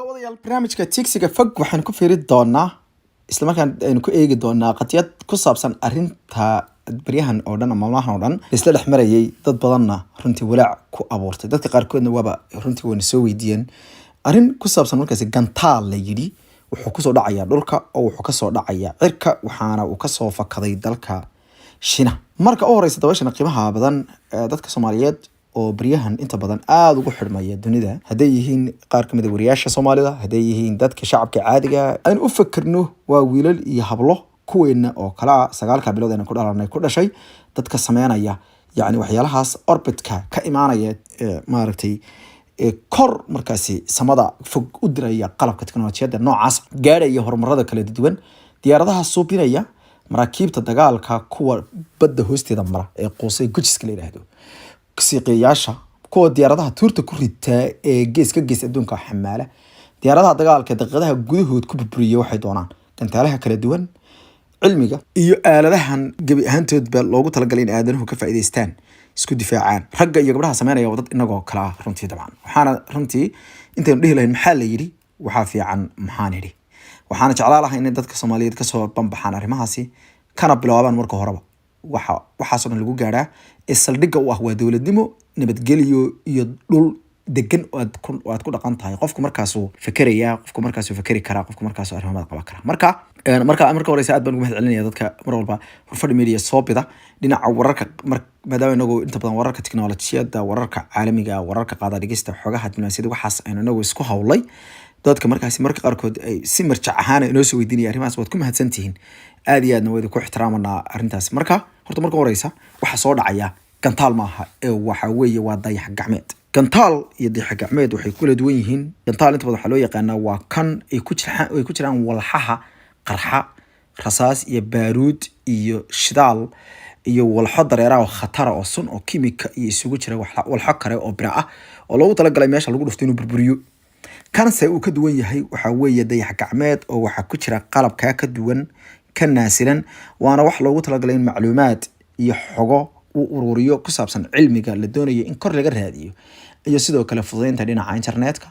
wadayaal barnaamijka tigsiga fog waxaan ku fiiri doonaa isla markaan aynu ku eegi doonaa qadiyad ku saabsan arinta baryahan oo dhan ama maalmahan oo dhan isla dhex marayay dad badanna runtii walaac ku abuurtay dadka qaarkoodna waaba runtii wana soo weydiiyeen arin ku saabsan markaasi gantaal la yidhi wuxuu kusoo dhacayaa dhulka oo wuxuu kasoo dhacayaa cirka waxaana uu kasoo fakaday dalka Shiina marka u horeysa dabashana qiimaha badan dadka Soomaaliyeed oo baryahan inta badan aad ugu xirmaya dunida haday yihiin qaar kamid ah wariyaasha Soomaalida haday yihiin dadka shacabka caadiga aan u fakarno waa wiilal iyo hablo kuweena oo kala 9 bilood aan ku dhalanay ku dhashay dadka sameynaya yaani waxyaalahaas orbitka ka imaanaya maaragtay kor markaasi samada fog u diraya qalabka teknolojiyadda noocaas gaaraya horumarada kala duwan diyaaradaha suubinaya maraakiibta dagaalka kuwa badda hoosteeda mara ee qoosay gujiska la yiraahdo siqiyaasha kuwa diyaaradaha tuurta ku ritaa ee geeska gees adduunka xamaala diyaaradaha dagaalka daqiiqadaha gudahood ku burburiyo waxay doonaan gantaalaha kala duwan cilmiga iyo aaladahan gabi ahaantoodba loogu talagalay in aadanuhu ka faa'iideystaan isku difaacaan ragga iyo gabdhaha sameynaya wadad inagoo kala runtii dabcan waxaana runtii intaynu dhihi lahayn maxaa la yiri waxa fiican maxaan yiri waxaana jeclaan lahaa in dadka Soomaaliyeed ka soo banbaxaan arrimahaasi kana bilaabaan marka horeba waxa soo lagu gaaraa isaldhiga u ah waa dawladnimo nabadgeliyo iyo dhul degan oo aad ku dhaqan tahay qofku markaas uu fikiraya qofku markaas uu fikiri kara qofku markaas uu arrimaha qaban kara marka horeysa aad baan ugu mahadcelinaya dadka mar walba fadhi media soobida dhinaca wararka maadaama inagu inta badan wararka tiknoolajiyada wararka caalamiga wararka qaada dhigista xogaha diblomaasiyadda waxaas aynu inagu isku hawlay dadka markaasi marka qaarkood ay si marjac ahaan inoo soo weydiinayaan arrimahaas waad ku mahadsantihiin aad iyo aadna way ku ixtiraamanaa arrintaas marka horeysa waxa soo dhacaya gantaal maaha ee waxa weeye waa dayax gacmeed gantaal iyo dayax gacmeed waxay kula duwan yihiin gantaal inta badan waxa loo yaqaanaa waa kan ay ku jiraan walxaha qarxa rasaas iyo baaruud iyo shidaal iyo walxo dareeraha khatar oo sun oo kiimika iyo isugu jira walxo kale oo bira ah oo loogu talagalay meesha lagu dhufto inuu burburiyo kanse uu ka duwan yahay waxa weeye dayax gacmeed oo waxa ku jira qalab ka duwan ka naasilan waana wax loogu talagalay in macluumaad iyo xogo uu ururiyo ku saabsan cilmiga la doonayo in kor laga raadiyo iyo sidoo kale fududeynta dhinaca internetka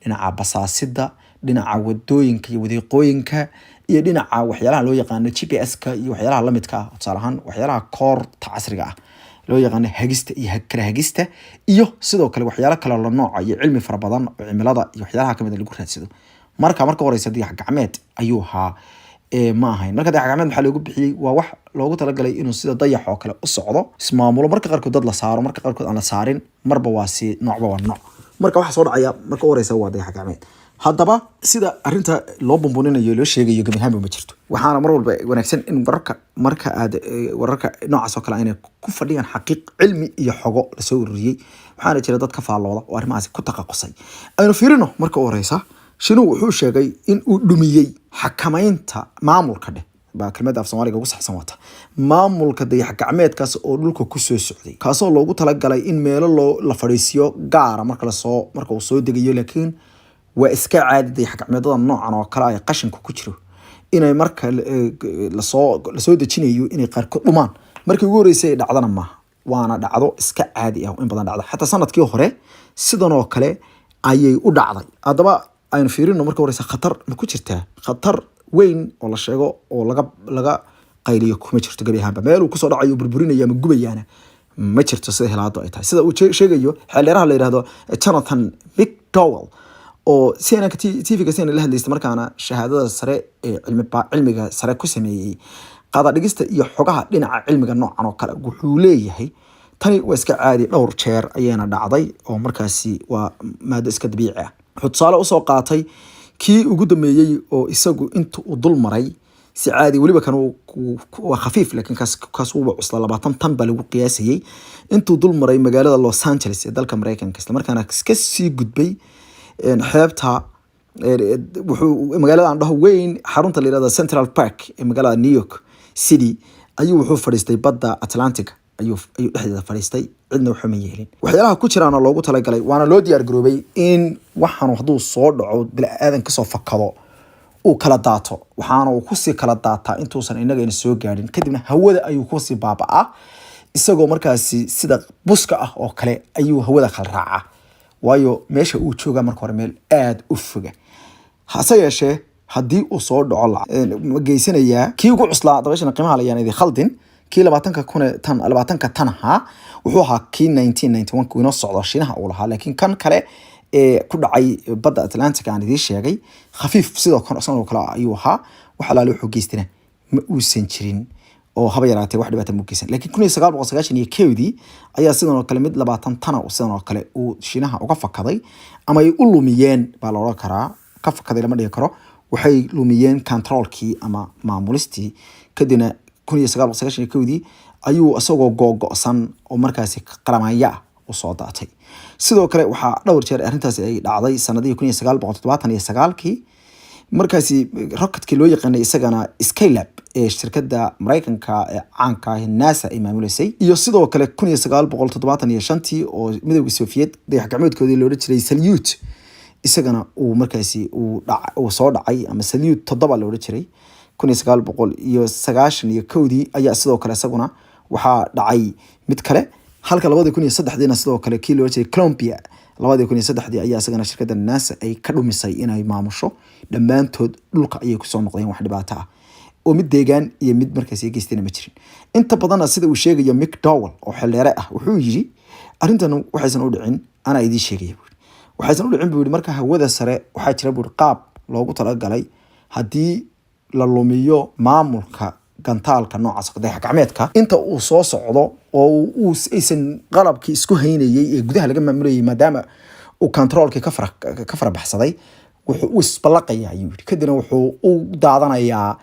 dhinaca basaasida dhinaca wadooyinka iyo wadiiqooyinka iyo dhinaca waxyaalaha loo yaqaan GPS-ka iyo waxyaalaha la midka ah tusaalahan waxyaalaha koorta casriga ah loo yaqaan hagista iyo kala hagista iyo sidoo kale waxyaalo kale la nooc iyo cilmi fara badan oo cimilada iyo waxyaalaha kamid ah lagu raadsado marka horeysa dayax gacmeed ayuu ahaa ma ahayn marka dayax gacmeed waxa loogu bixiyay waa wax loogu talagalay inuu sida dayax oo kale u socdo ismaamulo marka qaarkood dad la saaro marka qaarkood aan la saarin marba waa si noocba waa nooc marka waxa soo dhacaya marka horeysa waa dayax gacmeed haddaba sida arinta loo bumbuninayo loo sheegayo gabahaanba ma jirto waxaana mar walba wanaagsan in marka aad wararka noocaas oo kale ay ku fadhiyaan xaqiiq cilmi iyo xogo la soo ururiyay waxaana jira dad ka faalooda oo arrimahaas ku taqaqusay aynu fiirino marka horeysa Shiinu wuxuu sheegay in uu dhumiyay xakamaynta maamulka baa kelmadda af Soomaaliga ugu saxsan wata maamulka dayax gacmeedkaas oo dhulka ku soo socday kaasoo loogu talagalay in meelo la fadhiisiyo gaar marka uu soo degayo laakiin waa iska caadi dayax gacmeedada noocan oo kale ay qashinka ku jiro inay marka la soo dejinayo inay qaar ka dhumaan markii ugu horeysay dhacdana ma waana dhacdo iska caadi ah in badan dhacda xataa sanadkii hore sidan oo kale ayay u dhacday hadaba aynu fiirino marka horeysa khatar ma ku jirtaa khatar weyn oo la sheego oo laga qayliyo kuma jirto gabi ahaanba meel uu kusoo dhacayo burburinaya ama gubayana ma jirto sida helaado ay tahay sida uu sheegayo xeeleraha la yiraahdo Jonathan McDowell oo CNN TV-ga CNN la hadlaystay markaana shahaadada sare ee cilmiga sare ku sameeyay qaada dhigista iyo xogaha dhinaca cilmiga noocan oo kale wuxuu leeyahay tani waa iska caadi dhowr jeer ayana dhacday oo markaasi waa maado iska dabiici ah xusaale u soo qaatay kii ugu dameeyay oo isagu inta uu dul maray si caadi waliba kan waa khafiif laakiin kaas uu cusla 20 tan baa lagu qiyaasayay intuu dul maray magaalada Los Angeles ee dalka Mareykanka isla markaana iska sii gudbay xeebta wuxuu magaalada aan dhaho weyn xarunta la yiraahdo Central Park ee magaalada New York City ayuu wuxuu fadhiistay badda Atlantic ayuu dhexdeeda fadhiistay cidna wuxuu ma yeelin waxyaalaha ku jiraan oo loogu talagalay waana loo diyaar garoobay in waxaan haduu soo dhaco bilaadan ka soo fakado uu kala daato waxaana uu ku sii kala daataa intuusan inaga soo gaarin kadibna hawada ayuu ku sii baabaa isagoo markaasi sida buska ah oo kale ayuu hawada kala raacaa waayo meesha uu jooga marka hore meel aad u foga hase yeeshee haddii uu soo dhaco ma geysanayaa kii ugu cuslaa dabayshana qiimaha la yaan idin khaldin kii 20 tan ahaa wuxuu ahaa kii 1991 inoo socdo Shiinaha uu lahaa laakiin kan kale ee ku dhacay badda Atlantic aan idin sheegay khafiif sidoo kale ayuu ahaa waxa la wuxuu geystana ma uusan jirin oo haba yaraatay wax dhibaato mugeysan laakiin 1990 ayaa sidoo kale mid 20 tan oo sidoo kale uu Shiinaha uga fakaday ama ay u lumiyeen baa la oran karaa ka fakaday lama dhihi karo waxay lumiyeen controlkii ama maamulistii kadibna 1991 ayuu asagoo googo'san oo markaasi qaramaya u soo daatay sidoo kale waxa dhowr jeer arintaas ay dhacday sanadii 1979 markaasi rocketkii loo yaqaanay isagana Skylab ee shirkadda Mareykanka ee caanka ah NASA ay maamuleysay iyo sidoo kale 1975 oo midowga Soviet dayax-gacmeedkoodii loo jiray Salyut isagana uu markaasi uu soo dhacay ama Salyut 7 loo jiray 1991 ayaa sidoo kale isaguna waxa dhacay mid kale halka 2003 sidoo kale kii loo jiray Columbia 2003 ayaa isagana shirkadda NASA ay ka dhumisay inay maamusho dhamaantood dhulka ayay ku soo noqdeen wax dhibaato ah oo mid deegaan iyo mid markaas ay geysteen ma jirin inta badan sida uu sheegayo Mick Dowell oo xildheere ah wuxuu yiri arintan waxaysan u dhicin ana idin sheegay waxaysan u dhicin buu marka hawada sare waxa jira buu qaab loogu talagalay hadii la lumiyo maamulka gantaalka noocaas dayax-gacmeedka inta uu soo socdo oo uu aysan qalabkii isku haynayay ee gudaha laga maamulayay maadaama uu controlkii ka farabaxsaday wuxuu isbalaqayaa ayuu kadibna wuxuu u daadanayaa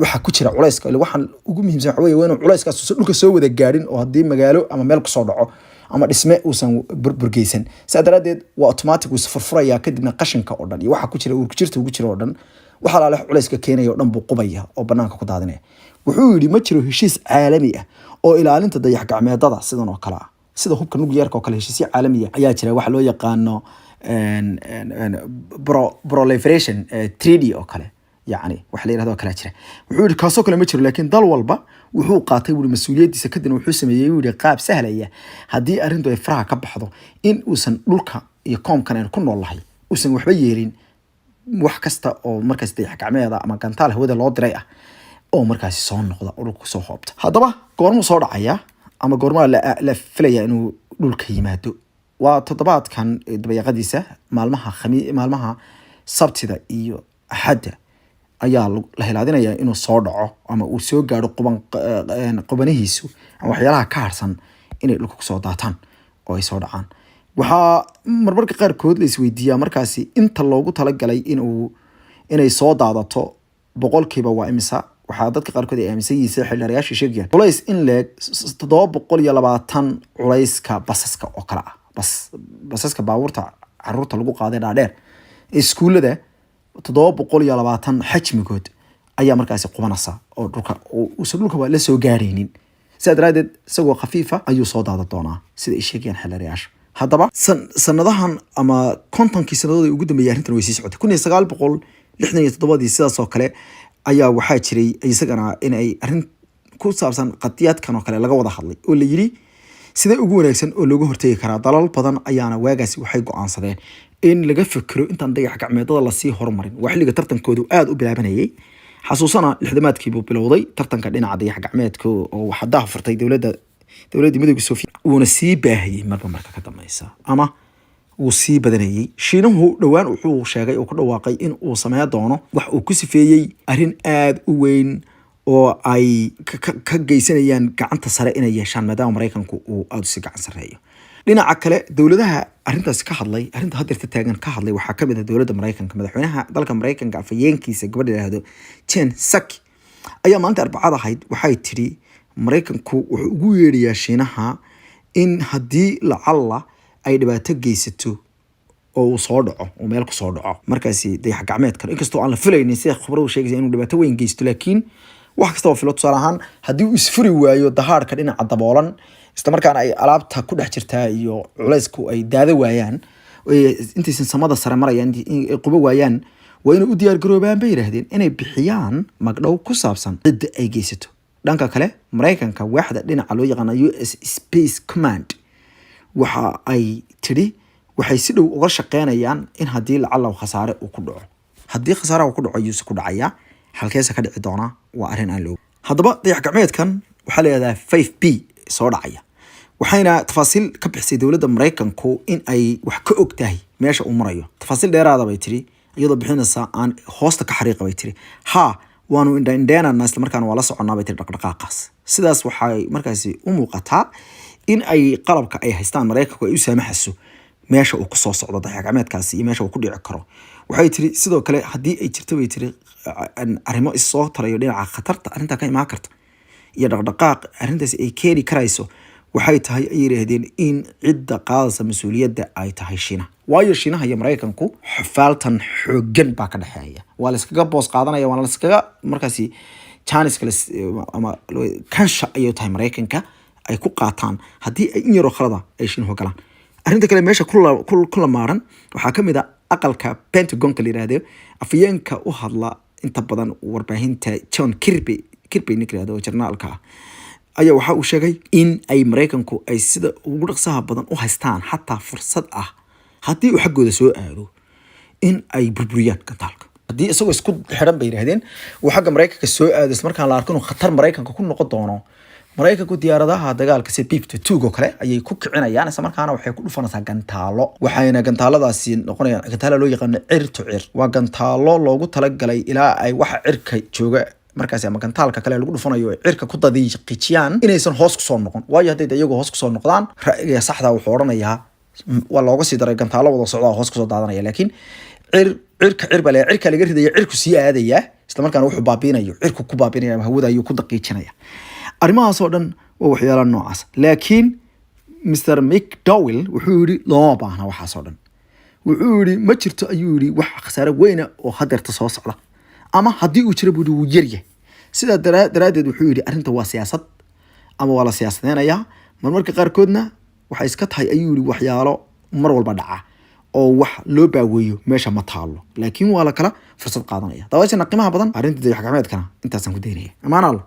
waxa ku jira culayska waxaan ugu muhiimsan waxa weeye inuu culayskaas dhulka soo wada gaarin oo hadii magaalo ama meel ku soo dhaco ama dhisme uusan burburgeysan saadaradeed waa automatic uu furfuraya kadibna qashinka oo dhan iyo waxa ku jira uu ku jirta ugu jira oo dhan waxa la culayska keenayo dhan buu qubaya oo banaanka ku daadinaya wuxuu yiri ma jiro heshiis caalami ah oo ilaalinta dayax-gacmeedada sidan oo kale ah sida hubka nuclear-ka oo kale heshiis caalami ah ayaa jira waxa loo yaqaano proliferation treaty oo kale يعني wax la yiraahdo kala jira wuxuu yiri kaasoo kale ma jiro laakiin dal walba wuxuu qaatay wuri mas'uuliyadiisa kadib wuxuu sameeyay wuri qaab sahlaya hadii arintu ay faraha ka baxdo in uusan dhulka iyo koomkan ay ku noolahay uusan waxba yeelin wax kasta oo markaas dayax-gacmeeda ama gantaal hawada loo diray ah oo markaas soo noqda oo dhulka soo hoobta hadaba goorma soo dhacaya ama goorma la filaya inuu dhulka yimaado waa toddobaadkan dabayaqadiisa maalmaha sabtida iyo axadda ayaa la helaadinaya inuu soo dhaco ama uu soo gaaro qubanihiisu ama waxyaalaha ka harsan inay dhulka ku soo daataan oo ay soo dhacaan waxa marmarka qaar kood la isweydiiyaa markaasi inta loogu talagalay inay soo daadato boqolkiiba waa imisa waxa dadka qaar kood ay aaminsan yihiin xilliyaasha sheegayaan culays in leeg 720 culayska basaska oo kala ah basaska baabuurta caruurta lagu qaaday dhaadheer iskuulada 720 xajmigood ayaa markaasi qubanaysa oo dhulka waa la soo gaareynin saadaradeed isagoo khafiifa ayuu soo daada doonaa sida ay sheegayaan xilliyaasha hadaba sanadahan ama kontonkii sanadood ugu dambeeyay arrintan way sii socotay 1967 sidaas oo kale ayaa waxaa jiray isagana in ay arrin ku saabsan qadiyadkan oo kale laga wada hadlay oo la yiri sida ugu wanaagsan oo looga hortagi karaa dalal badan ayaana waagaasi waxay go'aansadeen in laga fikiro intaan dayax-gacmeedada la sii horumarin waa xilliga tartankoodu aad u bilaabanayay xasuusana lixdamaadkii buu bilowday tartanka dhinaca dayax-gacmeedka oo waxa daafurtay dawladda midowga Soviet uuna sii baahiyay marka ka dambaysa ama uu sii badanayay Shiinuhu dhawaan wuxuu sheegay oo ku dhawaaqay in uu sameeyo doono wax uu ku sifeeyay arrin aad u weyn oo ay ka geysanayaan gacanta sare inay yeeshaan maadaama Mareykanku uu aad u si gacan sareeyo dhinaca kale dawladaha arrintaas ka hadlay arrinta hadda taagan ka hadlay waxa ka mid ah dawladda Mareykanka madaxweynaha dalka Mareykanka afayeenkiisa gabadha yiraahdo Jen Psaki ayaa maanta Arbacada ahayd waxay tiri Mareykanku wuxuu ugu yeeriyaa Shiinaha in hadii lacalla ay dhibaato geysato oo soo dhaco oo meel ku soo dhaco markaasi dayax-gacmeedkan inkastoo aan la filaynin sida khibradu sheegaysa inuu dhibaato weyn geysto laakiin wax kasta oo filo tusaale ahaan hadii uu isfuri waayo dahaarka dhinaca daboolan isla markaana ay alaabta ku dhex jirtaa iyo culaysku ay daada waayaan intaysan samada sare marayaan ay qubo waayaan waa inay u diyaar garoobaan bay yiraahdeen inay bixiyaan magdhow ku saabsan cidda ay geysato dhanka kale Mareykanka waaxda dhinaca loo yaqaan US Space Command waxa ay tiri waxay si dhow uga shaqeynayaan in hadii lacala khasaare uu ku dhaco haddii khasaaraha ku dhaco ayuuse ku dhacaya halkeesa ka dhici doona waa arrin aan la og haddaba dayax gacmeedkan waxaa la yidhahdaa 5B soo dhacaya waxayna tafaasiil ka bixisay dowladda Mareykanku in ay wax ka og tahay meesha uu marayo tafaasiil dheeraad ah bay tiri iyadoo bixinaysa aan hoosta ka xariiq bay tiri waanu indhaynaa isla markaana waa la soconaa bay tiri dhaqdhaqaaqaas sidaas waxay markaasi u muuqataa in ay qalabka ay haystaan Mareykanku ay u saamaxayso meesha uu ku soo socdo dayax gacmeedkaasi iyo meesha uu ku dhici karo waxay tiri sidoo kale haddii ay jirto bay tiri arrimo is soo tarayo dhinaca khatarta arrinta ka imaan karta iyo dhaqdhaqaaq arrintaas ay keeni karayso waxay tahay ay yiraahdeen in cidda qaadaysa mas'uuliyadda ay tahay Shiinaha waayo Shiinaha iyo Mareykanku xafaaltan xooggan baa ka dhaxeeya waa la iskaga boos qaadanaya waa la iskaga markaasi chance kale ama kansha ayay tahay Mareykanka ay ku qaataan haddii ay in yaro khalada ay Shiinaha galaan arrinta kale meesha kula maaran waxaa ka mid ah aqalka Pentagon-ka la yiraahdo afyeenka u hadla inta badan warbaahinta John Kirby ninkii journalka ayaa waxa uu sheegay in ay Mareykanku ay sida ugu dhaqsaha badan u haystaan xataa fursad ah haddii uu xaggooda soo aado in ay burburiyaan gantaalka haddii isagoo isku xiran bay yiraahdeen uu xagga Mareykanka soo aado isla markaan la arko inuu khatar Mareykanka ku noqon doono Mareykanku diyaaradaha dagaalka si B-52 oo kale ayay ku kicinayaan isla markaana waxay ku dhufanaysaa gantaalo waxayna gantaaladaasi noqonayaan gantaalo loo yaqaan cir waa gantaalo loogu talagalay ilaa ay waxa cirka jooga markaas ama gantaalka kale lagu dhufanayo cirka ku dadiiqijiyaan inaysan hoos ku soo noqon waayo haday iyagu hoos ku soo noqdaan ra'yiga saxda wuxuu oranayaa waa looga sii daray gantaalo wada socda hoos ku soo daadanaya laakiin cirka laga ridayo cirku sii aadaya isla markaana wuxuu baabiinayo cirku ku baabiinaya hawada ayuu ku daqiijinaya arrimahaas oo dhan waa waxyaalo noocaas laakiin Mr. McDowell wuxuu yiri loo baahna waxaas oo dhan wuxuu yiri ma jirto ayuu yiri wax khasaare weyn oo hadeerta soo socda ama haddii uu jiro buu yaryahay sida daraadeed wuxuu yiri arrinta waa siyaasad ama waa la siyaasadeynaya marmarka qaarkoodna waxay iska tahay ayuu yiri waxyaalo mar walba dhaca oo wax loo baaweeyo meesha ma taalo laakiin waa la kala fursad qaadanaya daawashana qiimaha badan arrinta dayax gacmeedkana intaasan ku deynaya amaanal